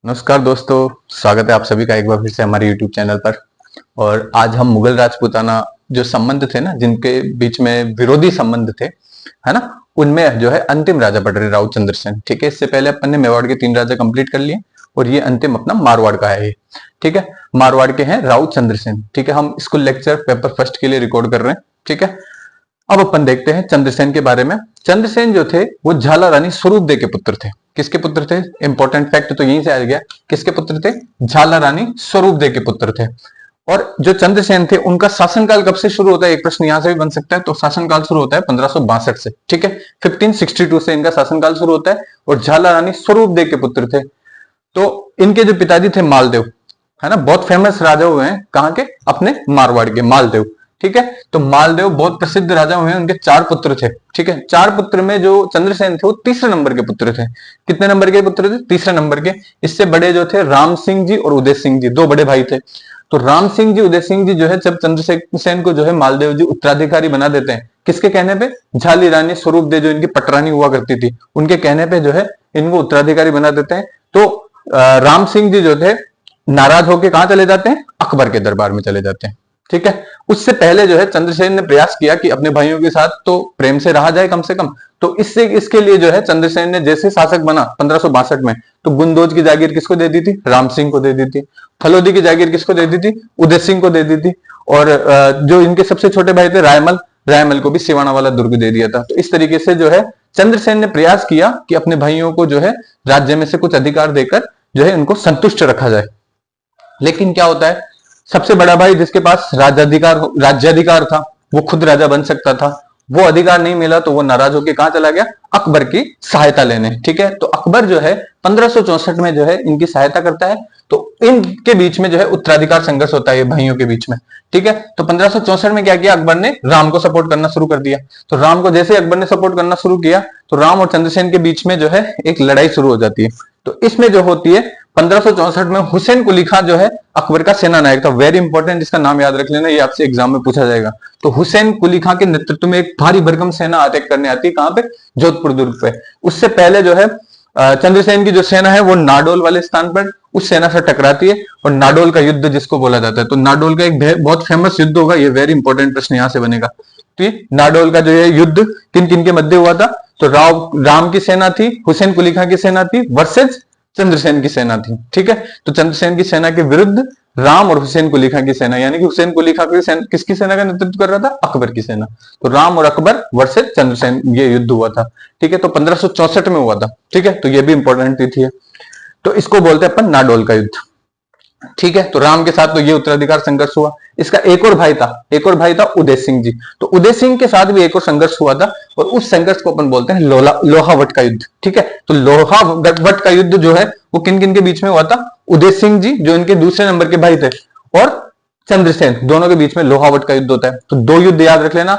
नमस्कार दोस्तों, स्वागत है आप सभी का एक बार फिर से हमारे YouTube चैनल पर। और आज हम मुगल राजपूताना जो संबंध थे ना, जिनके बीच में विरोधी संबंध थे, है ना, उनमें जो है अंतिम राजा पढ़ रहे राउत चंद्रसेन। ठीक है, इससे पहले अपन ने मेवाड़ के 3 राजा कंप्लीट कर लिए और ये अंतिम अपना मारवाड़ का है ये। ठीक है, मारवाड़ के हैं राउत चंद्रसेन। ठीक है, हम स्कूल लेक्चर पेपर फर्स्ट के लिए रिकॉर्ड कर रहे हैं। ठीक है, अब अपन देखते हैं चंद्रसेन के बारे में। चंद्रसेन जो थे वो झाला रानी स्वरूपदेव के पुत्र थे। किसके पुत्र थे? इंपॉर्टेंट फैक्ट तो यहीं से आ गया। किसके पुत्र थे? झाला रानी स्वरूपदेव के पुत्र थे। और जो चंद्रसेन थे उनका शासनकाल कब से शुरू होता है? एक प्रश्न यहां से भी बन सकता है। तो शासनकाल शुरू होता है 1562 से। ठीक है, 1562 से इनका शासनकाल शुरू होता है और झाला रानी स्वरूपदेव के पुत्र थे। तो इनके जो पिताजी थे मालदेव, है ना, बहुत फेमस राजा हुए हैं। कहां के? अपने मारवाड़ के मालदेव। ठीक है, तो मालदेव बहुत प्रसिद्ध राजा हुए हैं। उनके 4 पुत्र थे। ठीक है, 4 पुत्र में जो चंद्रसेन थे वो तीसरे नंबर के पुत्र थे। कितने नंबर के पुत्र थे? तीसरे नंबर के। इससे बड़े जो थे राम सिंह जी और उदय सिंह जी, 2 बड़े भाई थे। तो राम सिंह जी, उदय सिंह जी जो है, जब चंद्रसेन को जो है मालदेव जी उत्तराधिकारी बना देते हैं, किसके कहने पे? झाली रानी स्वरूपदेव जो इनकी पटरानी हुआ करती थी, उनके कहने पे जो है इनको उत्तराधिकारी बना देते हैं। तो राम सिंह जी जो थे नाराज होकर कहां चले जाते हैं? अकबर के दरबार में चले जाते हैं। ठीक है, उससे पहले जो है चंद्रसेन ने प्रयास किया कि अपने भाइयों के साथ तो प्रेम से रहा जाए कम से कम। तो इसके लिए जो है चंद्रसेन ने जैसे शासक बना 1562 में, तो गुंदोज की जागीर किसको दे दी थी? राम सिंह को दे दी थी। फलोदी की जागीर किसको दे दी थी? उदय सिंह को दे दी थी। और जो इनके सबसे छोटे भाई थे रायमल को भी सिवाना वाला दुर्ग दे दिया था। तो इस तरीके से जो है चंद्रसेन ने प्रयास किया कि अपने भाइयों को जो है राज्य में से कुछ अधिकार देकर जो है उनको रखा जाए। लेकिन क्या होता है, सबसे बड़ा भाई जिसके पास राज्याधिकार था, वो खुद राजा बन सकता था, वो अधिकार नहीं मिला तो वो नाराज होकर कहां चला गया? अकबर की सहायता लेने। ठीक है, तो अकबर जो है 1564 में जो है इनकी सहायता करता है। तो इनके बीच में जो है उत्तराधिकार संघर्ष होता है भाइयों के बीच में। ठीक है, तो 1564 में क्या किया अकबर ने? राम को सपोर्ट करना शुरू कर दिया। तो राम को जैसे अकबर ने सपोर्ट करना शुरू किया तो राम और चंद्रसेन के बीच में जो है एक लड़ाई शुरू हो जाती है। तो इसमें जो होती है 1564 में हुसैन कुली खान जो है अकबर का सेना नायक था। वेरी इंपॉर्टेंट, इसका नाम याद रख लेना, ये आपसे एग्जाम में पूछा जाएगा। तो हुसैन कुली खान के नेतृत्व में एक भारी भरकम सेना अटैक करने आती है। कहां पे? जोधपुर दुर्ग पे। उससे पहले जो है चंद्रसेन की जो सेना है वो नाडोल वाले स्थान पर उस सेना से टकराती है और नाडोल का युद्ध जिसको बोला जाता है। तो नाडोल का एक बहुत फेमस युद्ध होगा, ये वेरी इंपॉर्टेंट प्रश्न यहां से बनेगा। तो ये नाडोल का जो है युद्ध किन किन के मध्य हुआ था? तो राम की सेना थी, हुसैन कुली खान की सेना थी वर्सेज चंद्रसेन की सेना थी। ठीक है, तो चंद्रसेन की सेना के विरुद्ध राम और हुसैन कुली खान की सेना, यानी कि हुसैन कुली खान की सेना किसकी सेना का नेतृत्व कर रहा था? अकबर की सेना। तो राम और अकबर वर्सेज चंद्रसेन ये युद्ध हुआ था। ठीक है, तो 1564 में हुआ था। ठीक है, तो ये भी इंपॉर्टेंट तिथि है। तो इसको बोलते हैं अपन नाडोल का युद्ध। ठीक है, तो राम के साथ तो ये उत्तराधिकार संघर्ष हुआ। इसका एक और भाई था उदय सिंह जी। तो उदय सिंह के साथ भी एक और संघर्ष हुआ था और उस संघर्ष को अपन बोलते हैं लोहावट का युद्ध। ठीक है, तो लोहावट का युद्ध जो है वो किन किन के बीच में हुआ था? उदय सिंह जी जो इनके दूसरे नंबर के भाई थे और चंद्रसेन, दोनों के बीच में लोहावट का युद्ध होता है। तो 2 युद्ध याद रख लेना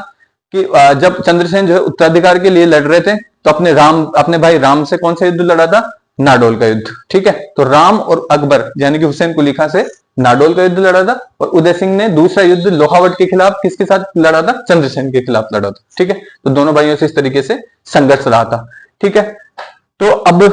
कि जब चंद्रसेन जो है उत्तराधिकार के लिए लड़ रहे थे तो अपने भाई राम से कौन सा युद्ध लड़ा था? नाडोल का युद्ध। ठीक है, तो राम और अकबर यानी कि हुसैन कुली खान से नाडोल का युद्ध लड़ा था और उदय सिंह ने दूसरा युद्ध लोहावट के खिलाफ किसके साथ लड़ा था? चंद्रसेन के खिलाफ लड़ा था। ठीक है, तो दोनों भाइयों से इस तरीके से संघर्ष रहा था। ठीक है, तो अब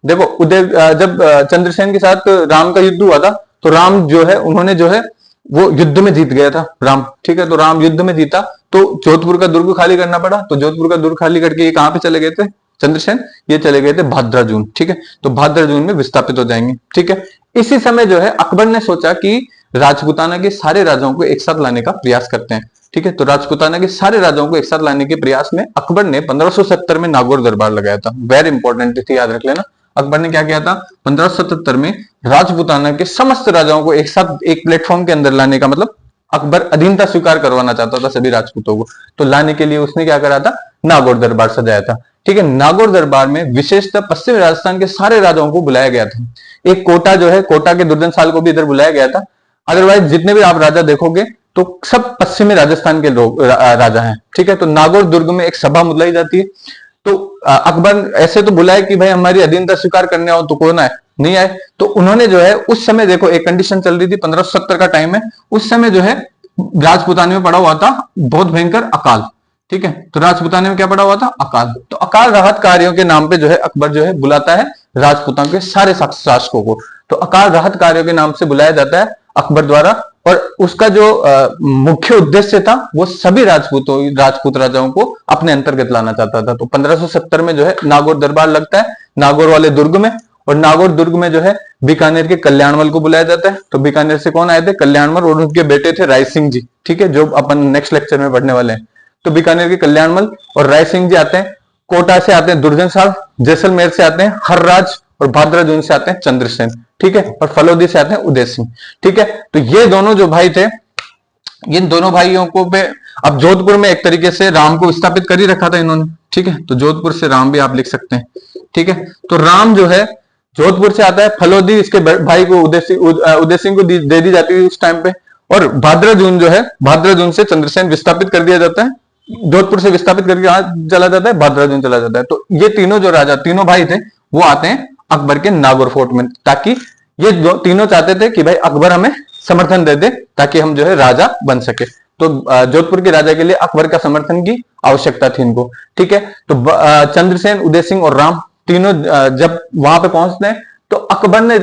देखो जब चंद्रसेन के साथ राम का युद्ध हुआ था तो राम जो है उन्होंने जो है वो युद्ध में जीत गया था राम। ठीक है, तो राम युद्ध में जीता तो जोधपुर का दुर्ग खाली करना पड़ा। तो जोधपुर का दुर्ग खाली करके ये कहां पे चले गए थे चंद्रसेन? ये चले गए थे भाद्राजून। ठीक है, तो भाद्राजून में विस्थापित हो जाएंगे। ठीक है, इसी समय जो है अकबर ने सोचा कि राजपूताना के सारे राजाओं को एक साथ लाने का प्रयास करते हैं। ठीक है, तो राजपूताना के सारे राजाओं को एक साथ लाने के प्रयास में अकबर ने 1570 में नागौर दरबार लगाया था। वेरी इंपॉर्टेंट तिथि याद रख लेना। अकबर ने क्या किया था? 1577 में राजपूताना के समस्त राजाओं को एक साथ एक प्लेटफॉर्म के अंदर लाने का मतलब अकबर अधीनता स्वीकार करवाना चाहता था सभी राजपूतों को। तो लाने के लिए उसने क्या करा था? नागौर दरबार सजाया था। ठीक है, नागौर दरबार में विशेषतः पश्चिमी राजस्थान के सारे राजाओं को बुलाया गया था। एक कोटा जो है, कोटा के दुर्जनशाल को भी इधर बुलाया गया था। अदरवाइज जितने भी आप राजा देखोगे तो सब पश्चिमी राजस्थान के लोग राजा हैं। ठीक है, तो नागौर दुर्ग में एक सभा बुलाई जाती है। तो अकबर ऐसे तो बुलाए कि भाई हमारी अधीनता स्वीकार करने आओ, तो कौन आए? नहीं आए। तो उन्होंने जो है उस समय देखो एक कंडीशन चल रही थी, 1570 का टाइम है, उस समय जो है राजपूताने में पड़ा हुआ था बहुत भयंकर अकाल। ठीक है, तो राजपूताने में क्या पड़ा हुआ था? अकाल। तो अकाल राहत कार्यों के नाम पे जो है अकबर जो है बुलाता है राजपूतों के सारे शासकों को। तो अकाल राहत कार्यों के नाम से बुलाया जाता है अकबर द्वारा, और उसका जो मुख्य उद्देश्य था वो सभी राजपूत राजाओं को अपने अंतर्गत लाना चाहता था। तो 1570 में जो है नागौर दरबार लगता है नागौर वाले दुर्ग में, और नागौर दुर्ग में जो है बीकानेर के कल्याणमल को बुलाया जाता है। तो बीकानेर से कौन आए थे? कल्याणमल, और उनके बेटे थे राय सिंह जी, ठीक है, जो अपन नेक्स्ट लेक्चर में पढ़ने वाले हैं। तो बीकानेर के कल्याणमल और राय सिंह जी आते हैं। कोटा से आते हैं दुर्जन साहब, जैसलमेर से आते हैं हर्राज, और भाद्राजून से आते हैं चंद्रसेन, ठीक है, और फलोदी से आते हैं उदय सिंह, ठीक है। तो ये दोनों जो भाई थे, इन दोनों भाइयों को पे अब जोधपुर में एक तरीके से राम को विस्थापित कर ही रखा था इन्होंने, ठीक है। तो जोधपुर से राम भी आप लिख सकते हैं, ठीक है। तो राम जो है जोधपुर से आता है, फलोदी इसके भाई को उदय सिंह को दे दी जाती है उस टाइम पे, और भाद्राजून जो है भाद्राजून से चंद्रसेन विस्थापित कर दिया जाता है। जोधपुर से विस्थापित करके कहां चला जाता है? भाद्राजून चला जाता है। तो ये तीनों जो राजा, तीनों भाई थे, वो आते हैं अकबर के नागौर फोर्ट में, ताकि ये तीनों चाहते थे कि भाई अकबर हमें समर्थन दे दे ताकि हम जो है राजा बन सके। तो जोधपुर के राजा के लिए अकबर का समर्थन की आवश्यकता थी इनको, ठीक है। तो चंद्रसेन, उदय सिंह और राम तीनों जब वहां पे पहुंचते हैं, तो अकबर ने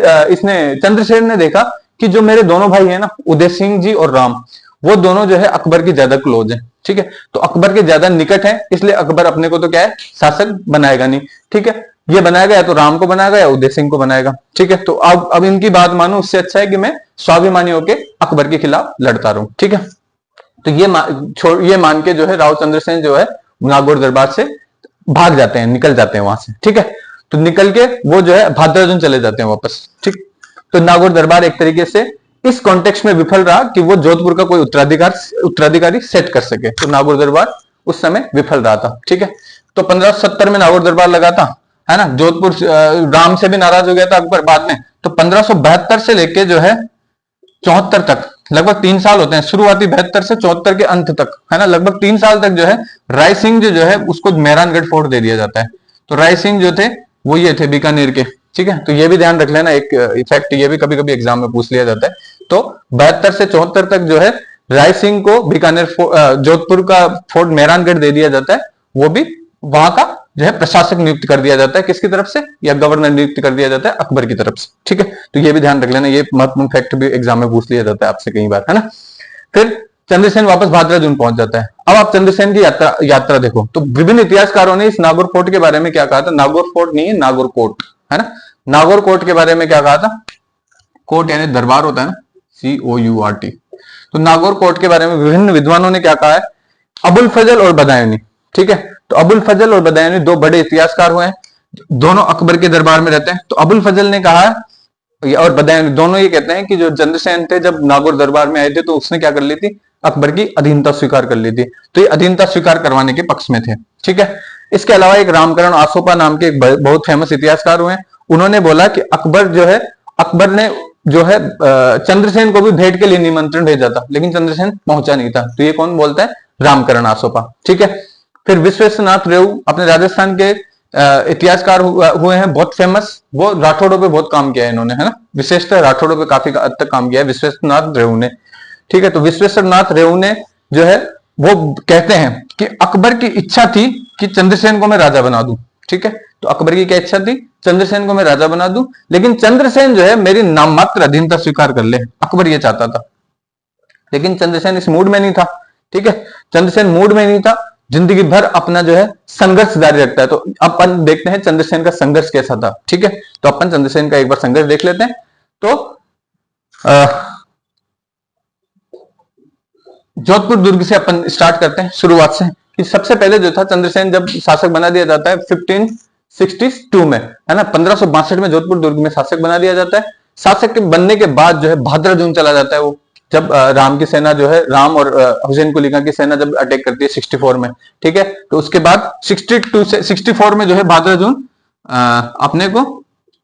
चंद्रसेन ने देखा कि जो मेरे दोनों भाई है ना, उदय सिंह जी और राम, वो दोनों जो है अकबर की ज्यादा क्लोज है, ठीक है। तो अकबर के ज्यादा निकट है, इसलिए अकबर अपने को तो क्या है, शासक बनाएगा नहीं, ठीक है। ये बनाएगा या तो राम को बनाएगा या उदय सिंह को बनाएगा, ठीक है। तो अब इनकी बात मानो, उससे अच्छा है कि मैं स्वाभिमानी होकर अकबर के खिलाफ लड़ता रहूं, ठीक है। तो ये मान के जो है राव चंद्रसेन जो है नागौर दरबार से भाग जाते हैं, निकल जाते हैं वहां से, ठीक है। तो निकल के वो जो है भाद्राजून चले जाते हैं वापस, ठीक। तो नागौर दरबार एक तरीके से इस कॉन्टेक्स्ट में विफल रहा कि वो जोधपुर का कोई उत्तराधिकारी सेट कर सके। तो नागौर दरबार उस समय विफल रहा था, ठीक है। तो 1570 में नागौर दरबार लगा था, है ना। जोधपुर राम से भी नाराज हो गया था अकबर बाद में। तो 1572 से लेके जो है 74 तक, लगभग 3 साल होते हैं, शुरुआती 72 से 74 के अंत तक, है ना, लगभग 3 साल तक जो है राय सिंह जो है उसको मेहरानगढ़ फोर्ट दे दिया जाता है। तो राय सिंह जो थे वो ये थे बीकानेर के, ठीक है। तो ये भी ध्यान रख लेना, एक इफेक्ट ये भी कभी कभी एग्जाम में पूछ लिया जाता है। तो 72 से 74 तक जो है राय सिंह को बीकानेर जोधपुर का फोर्ट मेहरानगढ़ दे दिया जाता है। वो भी वहां का जो है प्रशासक नियुक्त कर दिया जाता है, किसकी तरफ से? या गवर्नर नियुक्त कर दिया जाता है अकबर की तरफ से, ठीक है। तो ये भी ध्यान रख लेना, ये महत्वपूर्ण फैक्ट भी एग्जाम में पूछ लिया जाता है आपसे कई बार, है ना। फिर चंद्रसेन वापस भाद्राजून पहुंच जाता है। अब आप चंद्रसेन की यात्रा देखो, तो विभिन्न इतिहासकारों ने इस नागौर फोर्ट के बारे में क्या कहा था? नागौर फोर्ट नहीं है, नागौर कोर्ट, है ना। नागौर कोर्ट के बारे में क्या कहा था? कोर्ट यानी दरबार होता है ना, COURT। तो नागौर कोर्ट के बारे में विभिन्न विद्वानों ने क्या कहा है? अबुल फजल और बदायूनी, ठीक है। तो अबुल फजल और बदायूनी दो बड़े इतिहासकार हुए हैं, दोनों अकबर के दरबार में रहते हैं। तो अबुल फजल ने कहा और बदायूनी दोनों ये कहते हैं कि जो चंद्रसेन थे जब नागौर दरबार में आए थे तो उसने क्या कर ली थी? अकबर की अधीनता स्वीकार कर ली थी। तो ये अधीनता स्वीकार करवाने के पक्ष में थे, ठीक है। इसके अलावा एक रामकरण आसोपा नाम के एक बहुत फेमस इतिहासकार हुए, उन्होंने बोला कि अकबर ने जो है चंद्रसेन को भी भेंट के लिए निमंत्रण भेजा था, लेकिन चंद्रसेन पहुंचा नहीं था। तो ये कौन बोलता है? रामकरण आसोपा, ठीक है। फिर विश्वेश्वरनाथ रेऊ अपने राजस्थान के इतिहासकार हुए हैं, बहुत फेमस, वो राठौड़ों पे बहुत काम किया है इन्होंने, है ना। विशेषतः राठौड़ों पे काफी हद तक काम किया है विश्वेश्वरनाथ रेऊ ने, ठीक है। तो विश्वेश्वरनाथ रेऊ ने जो है वो कहते हैं कि अकबर की इच्छा थी कि चंद्रसेन को मैं राजा बना दूं, ठीक है। तो अकबर की क्या इच्छा थी? चंद्रसेन को मैं राजा बना दूं, लेकिन चंद्रसेन जो है मेरी नाम मात्र अधीनता स्वीकार कर ले, अकबर ये चाहता था। लेकिन चंद्रसेन इस मूड में नहीं था, ठीक है। चंद्रसेन मूड में नहीं था, जिंदगी भर अपना जो है संघर्ष जारी रखता है। तो अपन देखते हैं चंद्रसेन का संघर्ष कैसा था, ठीक है। तो अपन चंद्रसेन का एक बार संघर्ष देख लेते हैं। तो जोधपुर दुर्ग से अपन स्टार्ट करते हैं शुरुआत से, कि सबसे पहले जो था चंद्रसेन जब शासक बना दिया जाता है 1562 में, है ना। 1562 में जोधपुर दुर्ग में शासक बना दिया जाता है। शासक के बनने के बाद जो है भाद्राजून चला जाता है वो, जब राम की सेना जो है, राम और हुसैन कुली खां की सेना जब अटैक करती है 64 में, ठीक है। तो उसके बाद 62 से 64 में जो है भाद्राजून अपने को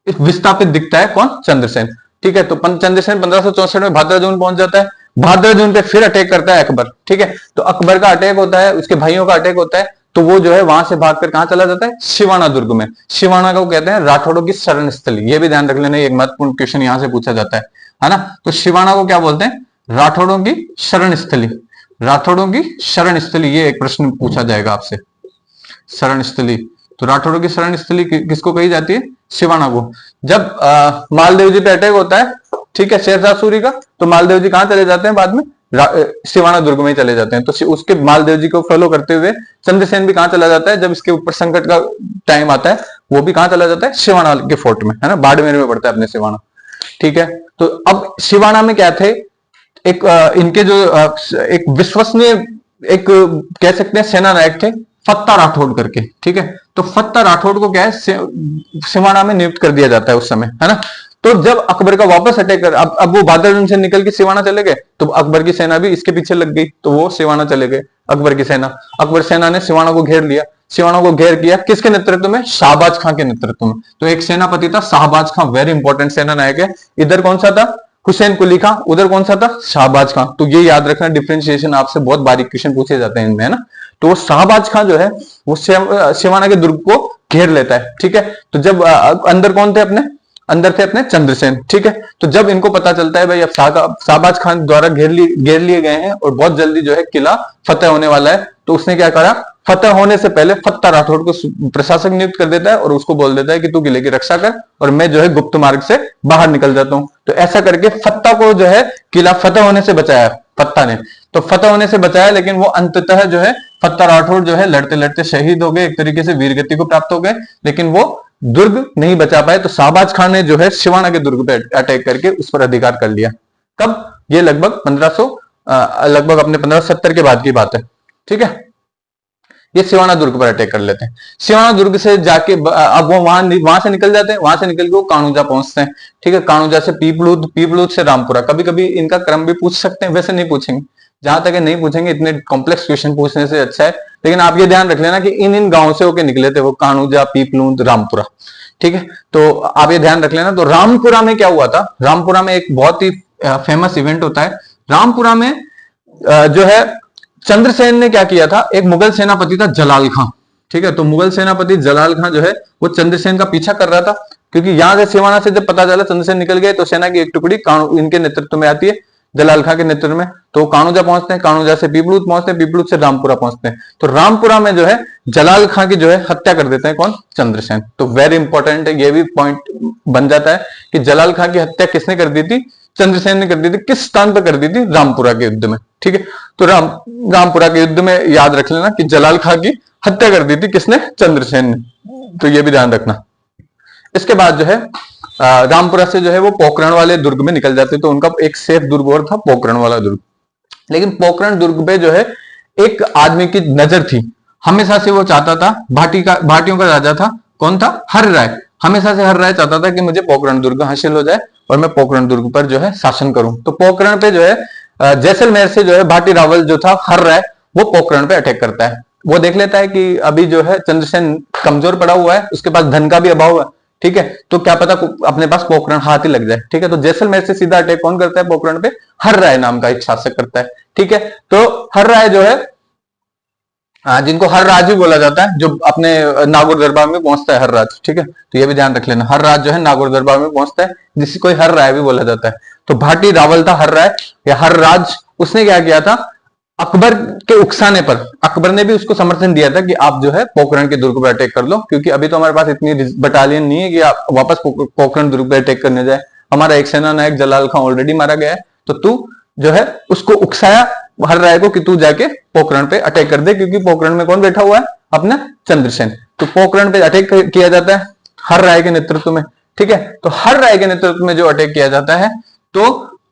विस्थापित दिखता है, कौन? चंद्रसेन, ठीक है। तो चंद्रसेन 1564 में भाद्राजून पहुंच जाता है। भाद्राजून पे फिर अटैक करता है अकबर, ठीक है। तो अकबर का अटैक होता है, उसके भाइयों का अटैक होता है, तो वो जो है वहां से भागकर कहां चला जाता है? शिवाना दुर्ग में। शिवाना को कहते हैं राठौड़ों की शरण स्थली, ये भी ध्यान रख लेना, एक महत्वपूर्ण क्वेश्चन यहां से पूछा जाता है ना। तो शिवाना को क्या बोलते हैं? राठौड़ों की शरण स्थली, राठौड़ों की शरण स्थली, ये एक प्रश्न पूछा जाएगा आपसे, शरण स्थली। तो राठौड़ों की शरण स्थली किसको कही जाती है? सिवाना को। जब मालदेव जी पे अटैक होता है, ठीक है, शेरशाह सूरी का, तो मालदेव जी कहां चले जाते हैं बाद में, सिवाना दुर्ग में ही चले जाते हैं। तो उसके मालदेव जी को फॉलो करते हुए चंद्रसेन भी कहां चला जाता है, जब इसके ऊपर संकट का टाइम आता है, वो भी कहां चला जाता है, सिवाना के फोर्ट में, है ना, बाड़मेर में पड़ता है अपने सिवाना। ठीक है, तो अब सिवाना में क्या थे, एक इनके जो एक विश्वसनीय, एक कह सकते हैं सेना नायक थे, फत्ता राठौड़ करके। ठीक है, तो फत्ता राठौड़ को क्या है, सिवाना में नियुक्त कर दिया जाता है उस समय, है ना। तो जब अकबर का वापस अटैक कर, अब वो बादल से निकल के सिवाना चले गए, तो अकबर की सेना भी इसके पीछे लग गई, तो वो सिवाना चले गए अकबर की सेना। अकबर सेना ने सिवाना को घेर लिया। सिवाना को घेर किया किसके नेतृत्व में, शाहबाज खां के नेतृत्व में। तो एक सेनापति था शाहबाज खां, वेरी इंपॉर्टेंट सेना नायक है। इधर कौन सा था, हुसैन कुली खां, उधर कौन सा था, शाहबाज खां। तो ये याद रखना, डिफरेंशिएशन आपसे बहुत बारीक क्वेश्चन पूछे जाते हैं इनमें, है ना। तो शाहबाज खां जो है वो सिवाना के दुर्ग को घेर लेता है। ठीक है, तो जब अंदर कौन थे अपने, अंदर थे अपने चंद्रसेन। ठीक है, तो जब इनको पता चलता है भाई अब शाहबाज खान द्वारा घेर लिए गए हैं और बहुत जल्दी जो है किला फतेह होने वाला है, तो उसने क्या करा, फतेह होने से पहले फत्ता राठौड़ को प्रशासक नियुक्त कर देता है और उसको बोल देता है कि तू किले की रक्षा कर और मैं जो है गुप्त मार्ग से बाहर निकल जाता हूं। तो ऐसा करके फत्ता को जो है किला फतेह होने से बचाया फत्ता ने। तो फतेह होने से बचाया, लेकिन वो अंततः जो है फत्ता राठौड़ जो है लड़ते लड़ते शहीद हो गए, एक तरीके से वीरगति को प्राप्त हो गए, लेकिन वो दुर्ग नहीं बचा पाए। तो शाहबाज खान ने जो है सिवाना के दुर्ग पे अटैक करके उस पर अधिकार कर लिया। कब, ये लगभग 1500 लगभग अपने 1570 के बाद की बात है। ठीक है, ये सिवाना दुर्ग पर अटैक कर लेते हैं। सिवाना दुर्ग से जाके अब वो वहां से निकल जाते हैं, वहां से निकल के वो कानूजा पहुंचते हैं। ठीक है, कानूजा से पीपलूद, पीपलूद से रामपुरा। कभी कभी इनका क्रम भी पूछ सकते हैं, वैसे नहीं पूछेंगे, जहां तक नहीं पूछेंगे, इतने कॉम्प्लेक्स क्वेश्चन पूछने से अच्छा है। लेकिन आप ये ध्यान रख लेना कि इन गांव से होके निकले थे वो, कानूजा, पीपलूद, रामपुरा। ठीक है, तो आप ये ध्यान रख लेना। तो रामपुरा में क्या हुआ था, रामपुरा में एक बहुत ही फेमस इवेंट होता है। रामपुरा में जो है चंद्रसेन ने क्या किया था, एक मुगल सेनापति था जलाल खां। ठीक है, तो मुगल सेनापति जलाल खां जो है वो चंद्रसेन का पीछा कर रहा था, क्योंकि यहां से सिवाना से जब पता चला चंद्रसेन निकल गए, तो सेना की एक टुकड़ी इनके नेतृत्व में आती है, जलाल खां के नेतृत्व में। तो कानूजा पहुंचते हैं, कानूजा से पीपलूद पहुंचते हैं, पीपलूद से रामपुरा पहुंचते हैं। तो रामपुरा में जो है जलाल खां की जो है हत्या कर देते हैं, कौन, चंद्रसेन। तो वेरी इंपॉर्टेंट है, ये भी पॉइंट बन जाता है कि जलाल खां की हत्या किसने कर दी थी, चंद्रसेन ने कर दी थी। किस स्थान पर कर दी थी, रामपुरा के युद्ध में। ठीक है, तो रामपुरा के युद्ध में याद रख लेना कि जलाल खां की हत्या कर दी थी किसने, चंद्रसेन ने। तो ये भी ध्यान रखना। इसके बाद जो है रामपुरा से जो है वो पोखरण वाले दुर्ग में निकल जाते, तो उनका एक सेफ दुर्ग और था, पोखरण वाला दुर्ग। लेकिन पोखरण दुर्ग पे जो है एक आदमी की नजर थी, हमेशा से वो चाहता था, भाटियों का राजा था, कौन था, हर राय। हमेशा से हर राय चाहता था कि मुझे पोखरण दुर्ग हासिल हो जाए और मैं पोखरण दुर्ग पर जो है शासन करूं। तो पोखरण पे जो है जैसलमेर से जो है भाटी रावल जो था, हर राय, वो पोखरण पे अटैक करता है। वो देख लेता है कि अभी जो है चंद्रसेन कमजोर पड़ा हुआ है, उसके पास धन का भी अभाव है। ठीक है, तो क्या पता अपने पास पोखरण हाथ ही लग जाए। ठीक है, तो जैसलमेर से सीधा अटैक कौन करता है पोखरण पे, हर राय नाम का एक शासक करता है। ठीक है, तो हर राय जो है जिनको हर राज भी बोला जाता है, जो अपने नागौर दरबार में पहुंचता है, हर राज। ठीक है, तो ये भी ध्यान रख लेना, हर राज जो है नागौर दरबार में पहुंचता है, जिसको कोई हर राय भी बोला जाता है। तो भाटी रावल था हर राय या हर राज। उसने क्या किया था, अकबर के उकसाने पर अकबर ने भी उसको समर्थन दिया था कि आप जो है पोखरण के दुर्ग पर अटैक कर लो, क्योंकि अभी तो हमारे पास इतनी बटालियन नहीं है कि आप वापस पोखरण दुर्ग पर अटैक करने जाए। हमारा एक सेना नायक जलाल खां ऑलरेडी मारा गया है, तो तू जो है उसको उकसाया हर राय को कि तू जाके पोखरण पे अटैक कर दे, क्योंकि पोखरण में कौन बैठा हुआ है, अपना चंद्रसेन। तो पोखरण पे अटैक किया जाता है हर राय के नेतृत्व में। ठीक है, तो हर राय के नेतृत्व में जो अटैक किया जाता है, तो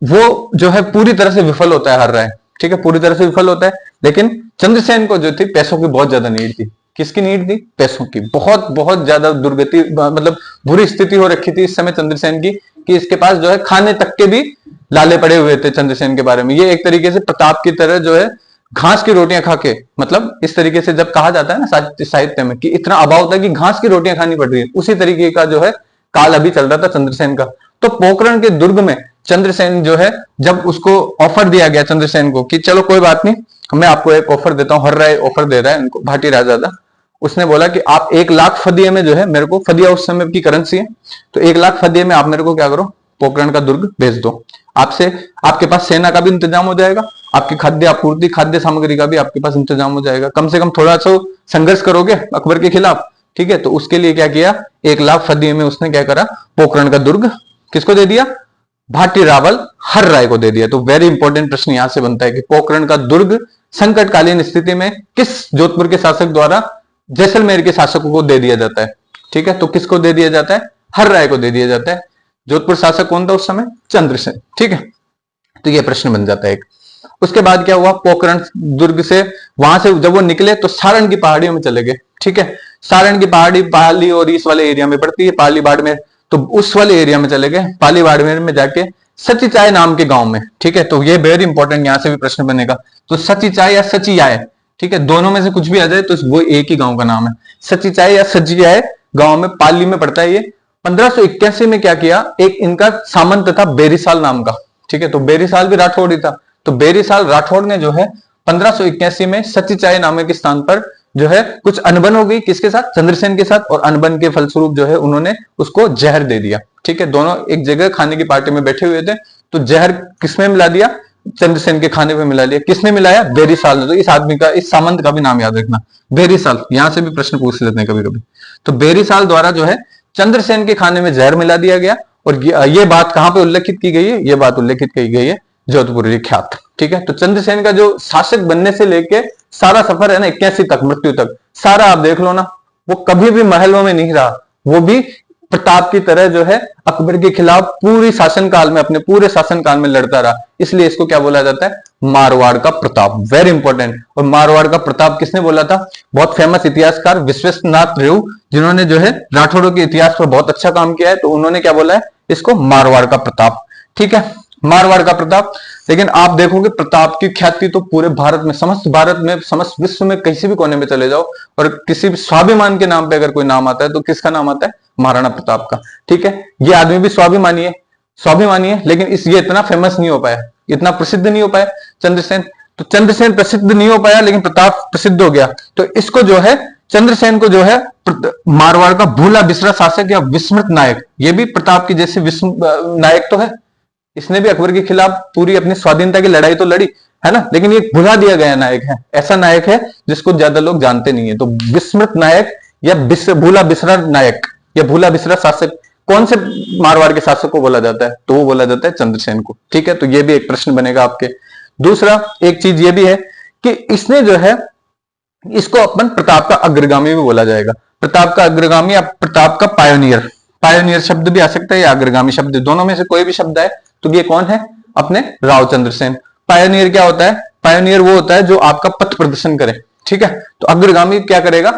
वो जो है पूरी तरह से विफल होता है हर राय। ठीक है, पूरी तरह से विफल होता है। लेकिन चंद्रसेन को जो थी पैसों की बहुत ज्यादा नीड थी। किसकी नीड थी, पैसों की। बहुत बहुत ज्यादा दुर्गति, मतलब बुरी स्थिति हो रखी थी इस समय चंद्रसेन की, कि इसके पास जो है खाने तक के भी लाले पड़े हुए थे चंद्रसेन के बारे में। ये एक तरीके से प्रताप की तरह जो है घास की रोटियां खा के, मतलब इस तरीके से जब कहा जाता है ना साहित्य में कि इतना अभाव था कि घास की रोटियां खानी पड़ रही है, उसी तरीके का जो है काल अभी चल रहा था चंद्रसेन का। तो पोखरण के दुर्ग में चंद्रसेन जो है, जब उसको ऑफर दिया गया चंद्रसेन को कि चलो कोई बात नहीं, मैं आपको एक ऑफर देता हूं, हर राय ऑफर दे रहा है उनको, भाटी राजा था। उसने बोला कि आप 1 लाख फदिये में जो है मेरे को, फदिया उस समय की करेंसी है, तो 1 लाख फदिये में आप मेरे को क्या करो, पोखरण का दुर्ग भेज दो। आपसे, आपके पास सेना का भी इंतजाम हो जाएगा, आपकी खाद्य आपूर्ति, खाद्य सामग्री का भी आपके पास इंतजाम हो जाएगा। कम से कम थोड़ा सा संघर्ष करोगे अकबर के खिलाफ, ठीक है, तो उसके लिए क्या किया, 1,00,000 में उसने क्या करा, पोखरण का दुर्ग किसको दे दिया, भाटी रावल हर राय को दे दिया। तो वेरी इंपॉर्टेंट प्रश्न यहां से बनता है कि पोखरण का दुर्ग संकटकालीन स्थिति में किस जोधपुर के शासक द्वारा जैसलमेर के शासकों को दे दिया जाता है। ठीक है, तो किसको दे दिया जाता है, हर राय को दे दिया जाता है। जोधपुर शासक कौन था उस समय, चंद्रसेन। ठीक है, तो ये प्रश्न बन जाता है एक। उसके बाद क्या हुआ, पोखरण दुर्ग से वहां से जब वो निकले तो सारण की पहाड़ियों में चले गए। ठीक है, सारण की पहाड़ी पाली और इस वाले एरिया में पड़ती है, पाली बाड़मेर, तो उस वाले एरिया में चले गए, पाली बाड़मेर में जाके सचिचाय नाम के गांव में। ठीक है, तो ये वेरी इंपॉर्टेंट, यहां से भी प्रश्न बनेगा। तो सचिचाय या सचियाय, ठीक है, दोनों में से कुछ भी आ जाए तो वो एक ही गांव का नाम है। सचिचाय या सचियाय गांव में पाली में पड़ता है ये। 1581 में क्या किया, एक इनका सामंत था बेरीसाल नाम का। ठीक है, तो बेरीसाल भी राठौड़ ही था। तो बेरीसाल राठौड़ ने जो है 1581 में सचिचाय नामक के स्थान पर जो है कुछ अनबन हो गई, किसके साथ, चंद्रसेन के साथ, और अनबन के फलस्वरूप जो है उन्होंने उसको जहर दे दिया। ठीक है, दोनों एक जगह खाने की पार्टी में बैठे हुए थे, तो जहर किसमें मिला दिया, चंद्रसेन के खाने में मिला लिया। किसने मिलाया, बेरीसाल ने। तो इस आदमी का, इस सामंत का भी नाम याद रखना, बेरीसाल। यहां से भी प्रश्न पूछ लेते हैं कभी कभी। तो बेरीसाल द्वारा जो है चंद्रसेन के खाने में जहर मिला दिया गया। और ये बात कहां पे उल्लेखित की गई है, ये बात उल्लेखित की गई है जोधपुरी ख्यात। ठीक है, तो चंद्रसेन का जो शासक बनने से लेके सारा सफर है ना 81 तक, मृत्यु तक, सारा आप देख लो ना, वो कभी भी महलों में नहीं रहा। वो भी प्रताप की तरह जो है अकबर के खिलाफ पूरी शासनकाल में, अपने पूरे शासनकाल में लड़ता रहा। इसलिए इसको क्या बोला जाता है, मारवाड़ का प्रताप। Very important. और मारवाड़ का प्रताप किसने बोला था, बहुत फेमस इतिहासकार विश्वनाथ रेऊ, जिन्होंने जो है राठौड़ों के इतिहास पर बहुत अच्छा काम किया है, तो उन्होंने क्या बोला है, इसको मारवाड़ का प्रताप। ठीक है, मारवाड़ का प्रताप। लेकिन आप देखोगे प्रताप की ख्याति तो पूरे भारत में, समस्त भारत में, समस्त विश्व में, किसी भी कोने में चले जाओ और किसी भी स्वाभिमान के नाम पे अगर कोई नाम आता है तो किसका नाम आता है, महाराणा प्रताप का। ठीक है, ये आदमी भी स्वाभिमानी है, स्वाभिमानी है, लेकिन ये इतना फेमस नहीं हो पाया, इतना प्रसिद्ध नहीं हो पाया चंद्रसेन। तो चंद्रसेन प्रसिद्ध नहीं हो पाया लेकिन प्रताप प्रसिद्ध हो गया। तो इसको जो है, चंद्रसेन को जो है मारवाड़ का भूला बिसरा शासक या विस्मृत नायक, ये भी प्रताप की जैसे नायक तो है। इसने भी अकबर के खिलाफ पूरी अपनी स्वाधीनता की लड़ाई तो लड़ी है ना, लेकिन ये भुला दिया गया नायक है, ऐसा नायक है जिसको ज्यादा लोग जानते नहीं है। तो विस्मृत नायक या भूला बिसरा नायक या भूला बिसरा शासक कौन से मारवाड़ के शासक को बोला जाता है, तो वो बोला जाता है चंद्रसेन को। ठीक है, तो ये भी एक प्रश्न बनेगा आपके। दूसरा एक चीज ये भी है कि इसने जो है, इसको अपन प्रताप का अग्रगामी भी बोला जाएगा। प्रताप का अग्रगामी या प्रताप का पायोनियर, पायोनियर शब्द भी आ सकता है या अग्रगामी शब्द, दोनों में से कोई भी शब्द है तो ये कौन है, अपने राव चंद्रसेन। पायोनियर क्या होता है, पायोनियर वो होता है जो आपका पथ प्रदर्शन करे। ठीक है, तो अग्रगामी क्या करेगा,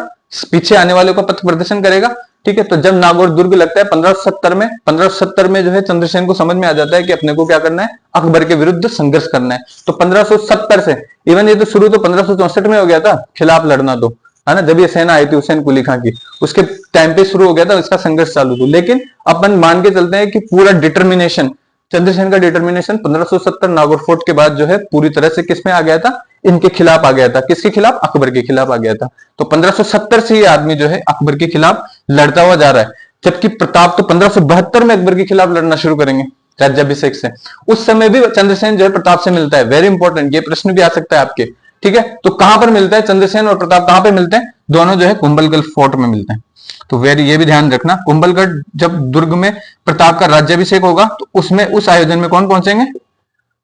पीछे आने वाले को पथ प्रदर्शन करेगा। ठीक है, तो जब नागौर दुर्ग लगता है 1570 में जो है चंद्रसेन को समझ में आ जाता है कि अपने को क्या करना है, अकबर के विरुद्ध संघर्ष करना है। तो 1570 से, इवन ये तो शुरू तो 1564 में हो गया था खिलाफ लड़ना, तो है ना, जब ये सेना आई थी हुसैन कुली खां की, उसके टाइम पे शुरू हो गया था, इसका संघर्ष चालू था। लेकिन अपन मान के चलते हैं कि पूरा डिटर्मिनेशन, चंद्रसेन का डिटर्मिनेशन 1570 नागौर फोर्ट के बाद जो है पूरी तरह से किस में आ गया था, इनके खिलाफ आ गया था। किसके खिलाफ, अकबर के खिलाफ आ गया था। तो 1570 से ये आदमी जो है अकबर के खिलाफ लड़ता हुआ जा रहा है। जबकि प्रताप तो 1572 में अकबर के खिलाफ लड़ना शुरू करेंगे राज्याभिषेक से। उस समय भी चंद्रसेन जो है प्रताप से मिलता है। वेरी इंपॉर्टेंट, ये प्रश्न भी आ सकता है आपके। ठीक है, तो कहां पर मिलता है चंद्रसेन और प्रताप, कहां पर मिलते हैं, दोनों जो है कुंभलगढ़ फोर्ट में मिलते हैं। तो ये भी ध्यान रखना, कुंभलगढ़ जब दुर्ग में प्रताप का राज्याभिषेक होगा तो उसमें, उस आयोजन में कौन पहुंचेंगे,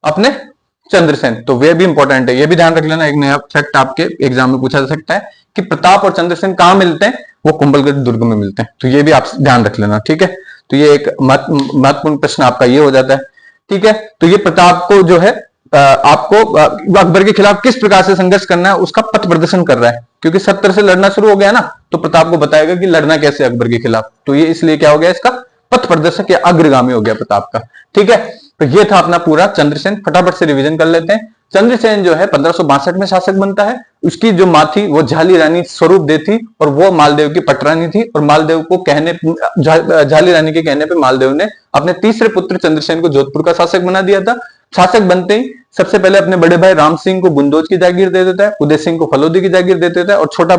अपने चंद्रसेन। तो वे भी इंपॉर्टेंट है, ये भी ध्यान रख लेना। एक नया फैक्ट आपके एग्जाम में पूछा जा सकता है कि प्रताप और चंद्रसेन कहां मिलते हैं, वो कुंभलगढ़ दुर्ग में मिलते हैं। तो ये भी आप ध्यान रख लेना। ठीक है, तो ये एक महत्वपूर्ण प्रश्न आपका ये हो जाता है। ठीक है, तो ये प्रताप को जो है आपको अकबर के खिलाफ किस प्रकार से संघर्ष करना है उसका पथ प्रदर्शन कर रहा है, क्योंकि 70 से लड़ना शुरू हो गया ना, तो प्रताप को बताएगा कि लड़ना कैसे अकबर के खिलाफ। तो ये इसलिए क्या हो गया, इसका पथ प्रदर्शक या अग्रगामी हो गया प्रताप का। ठीक है, तो ये था अपना पूरा चंद्रसेन। फटाफट से रिवीजन कर लेते हैं। चंद्रसेन जो है 1562 में शासक बनता है। उसकी जो मां थी वो झाली रानी स्वरूप दे थी और वो मालदेव की पटरानी थी। और मालदेव को कहने, झाली रानी के कहने पे मालदेव ने अपने तीसरे पुत्र चंद्रसेन को जोधपुर का शासक बना दिया था। शासक बनते ही सबसे पहले अपने बड़े भाई राम सिंह को गुंदोज की जागीर दे देता है, उदय सिंह को फलोदी की जागीर दे देता है और छोटा